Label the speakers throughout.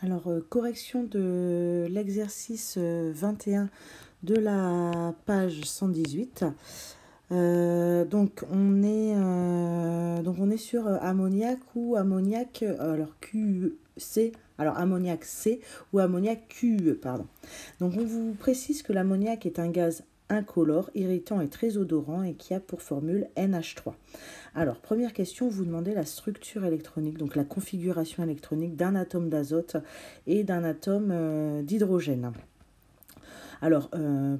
Speaker 1: Alors, correction de l'exercice 21 de la page 118. Donc on est sur ammoniac ou ammoniac, alors QC, alors ammoniac C ou ammoniac QE, pardon. Donc on vous précise que l'ammoniac est un gaz incolore, irritant et très odorant et qui a pour formule NH3. Alors, première question, vous demandez la structure électronique, donc la configuration électronique d'un atome d'azote et d'un atome d'hydrogène. Alors,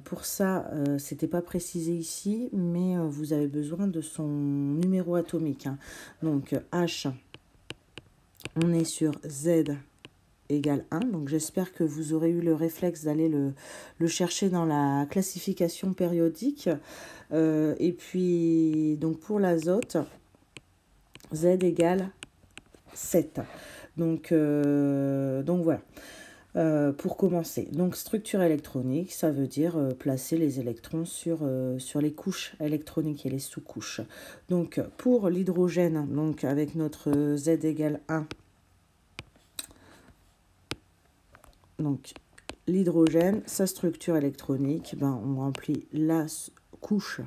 Speaker 1: pour ça, c'était pas précisé ici, mais vous avez besoin de son numéro atomique, hein. Donc, H, on est sur Z égale 1. Donc, j'espère que vous aurez eu le réflexe d'aller le chercher dans la classification périodique. Et puis, donc, pour l'azote, Z égale 7. Donc voilà. Pour commencer, donc structure électronique, ça veut dire placer les électrons sur les couches électroniques et les sous-couches. Donc pour l'hydrogène, donc avec notre Z égale 1, donc l'hydrogène, sa structure électronique, on remplit la couche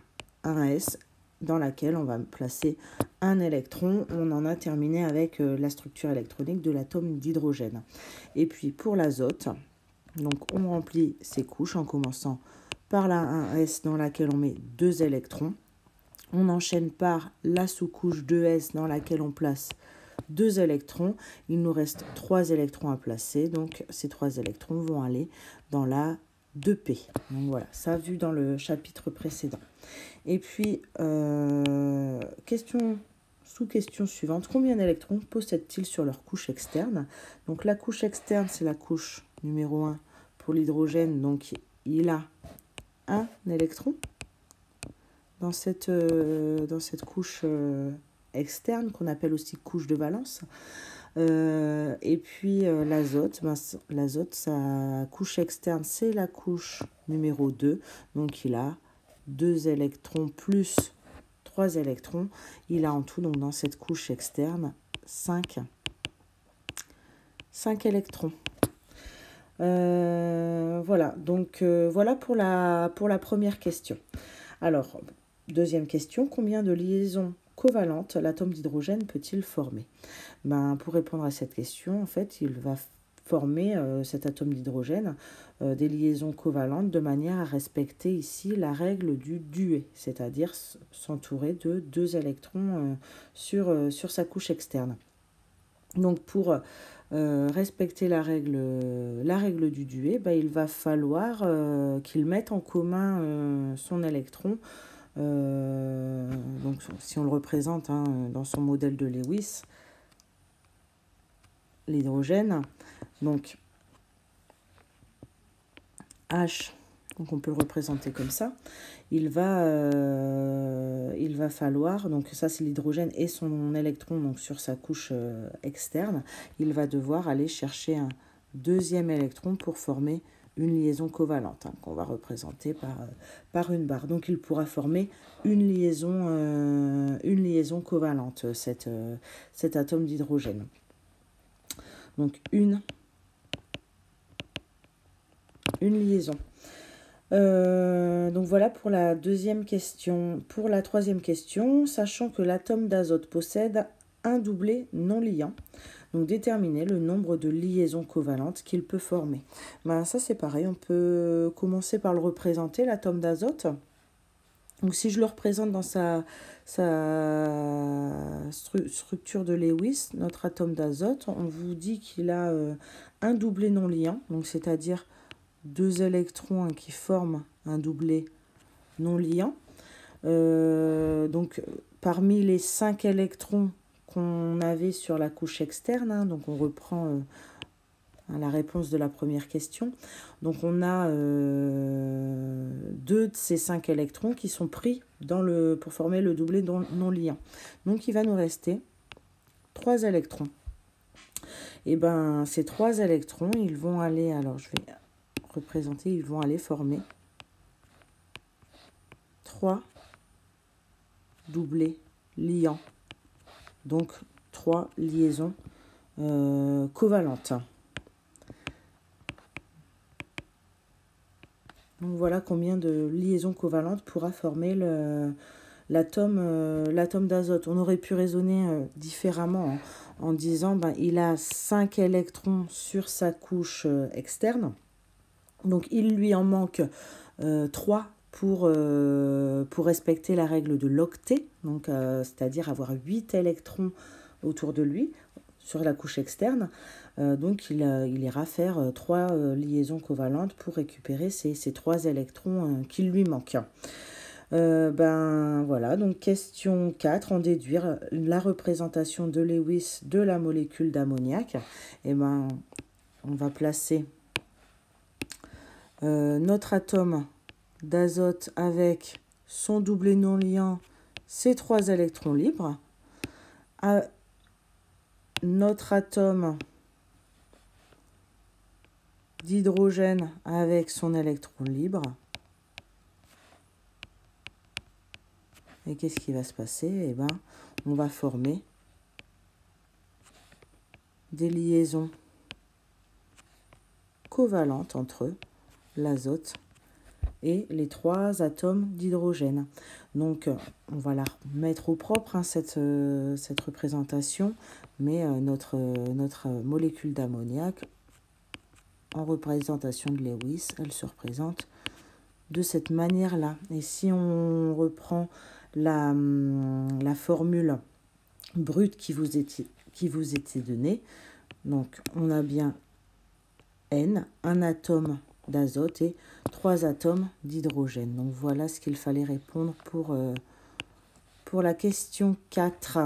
Speaker 1: 1s dans laquelle on va placer un électron. On en a terminé avec la structure électronique de l'atome d'hydrogène. Et puis pour l'azote, donc on remplit ces couches en commençant par la 1s dans laquelle on met 2 électrons. On enchaîne par la sous-couche 2s dans laquelle on place 2 électrons. Il nous reste 3 électrons à placer. Donc ces 3 électrons vont aller dans la 2p. Donc voilà, ça vu dans le chapitre précédent. Et puis, sous-question suivante. Combien d'électrons possèdent-ils sur leur couche externe? Donc la couche externe, c'est la couche numéro 1 pour l'hydrogène. Donc il a un électron dans cette couche externe qu'on appelle aussi couche de valence. Et puis l'azote, sa couche externe, c'est la couche numéro 2. Donc il a 2 électrons plus 3 électrons. Il a en tout, donc dans cette couche externe, 5 électrons. Voilà, donc voilà pour la première question. Alors, deuxième question, combien de liaisons covalentes l'atome d'hydrogène peut-il former? Pour répondre à cette question, en fait, il va former cet atome d'hydrogène des liaisons covalentes de manière à respecter ici la règle du duet, c'est-à-dire s'entourer de 2 électrons sur sa couche externe. Donc pour respecter la règle du duet, il va falloir qu'il mette en commun son électron. Donc si on le représente dans son modèle de Lewis, l'hydrogène, donc H, donc on peut le représenter comme ça, il va falloir, donc ça c'est l'hydrogène et son électron donc sur sa couche externe, il va devoir aller chercher un deuxième électron pour former une liaison covalente qu'on va représenter par une barre. Donc il pourra former une liaison covalente, cet atome d'hydrogène. Donc une liaison. Donc voilà pour la deuxième question. Pour la troisième question, sachant que l'atome d'azote possède un doublet non liant, donc déterminer le nombre de liaisons covalentes qu'il peut former. Ça c'est pareil, on peut commencer par le représenter, l'atome d'azote. Donc si je le représente dans sa structure de Lewis, notre atome d'azote, on vous dit qu'il a un doublet non liant, donc c'est-à-dire 2 électrons qui forment un doublet non liant. Donc parmi les 5 électrons qu'on avait sur la couche externe, donc on reprend la réponse de la première question. Donc on a 2 de ces 5 électrons qui sont pris pour former le doublet non liant. Donc il va nous rester 3 électrons. Et ces 3 électrons, ils vont aller, alors je vais représenter, ils vont aller former 3 doublets liants. Donc 3 liaisons covalentes. Donc voilà combien de liaisons covalentes pourra former l'atome d'azote. On aurait pu raisonner différemment en disant ben, il a 5 électrons sur sa couche externe. Donc il lui en manque 3 pour respecter la règle de l'octet, donc c'est-à-dire avoir 8 électrons autour de lui sur la couche externe. Donc il ira faire 3 liaisons covalentes pour récupérer ces 3 électrons qui lui manquent. Ben voilà, donc question 4, en déduire la représentation de Lewis de la molécule d'ammoniac. Et ben on va placer notre atome d'azote avec son doublet non liant, ses 3 électrons libres, à notre atome d'hydrogène avec son électron libre. Et qu'est-ce qui va se passer? Eh ben, on va former des liaisons covalentes entre eux, l'azote et les 3 atomes d'hydrogène. Donc, on va la mettre au propre, hein, cette représentation, mais notre molécule d'ammoniac, en représentation de Lewis, elle se représente de cette manière-là. Et si on reprend la formule brute qui vous était donnée, donc on a bien N, un atome d'azote et 3 atomes d'hydrogène. Donc voilà ce qu'il fallait répondre pour la question 4.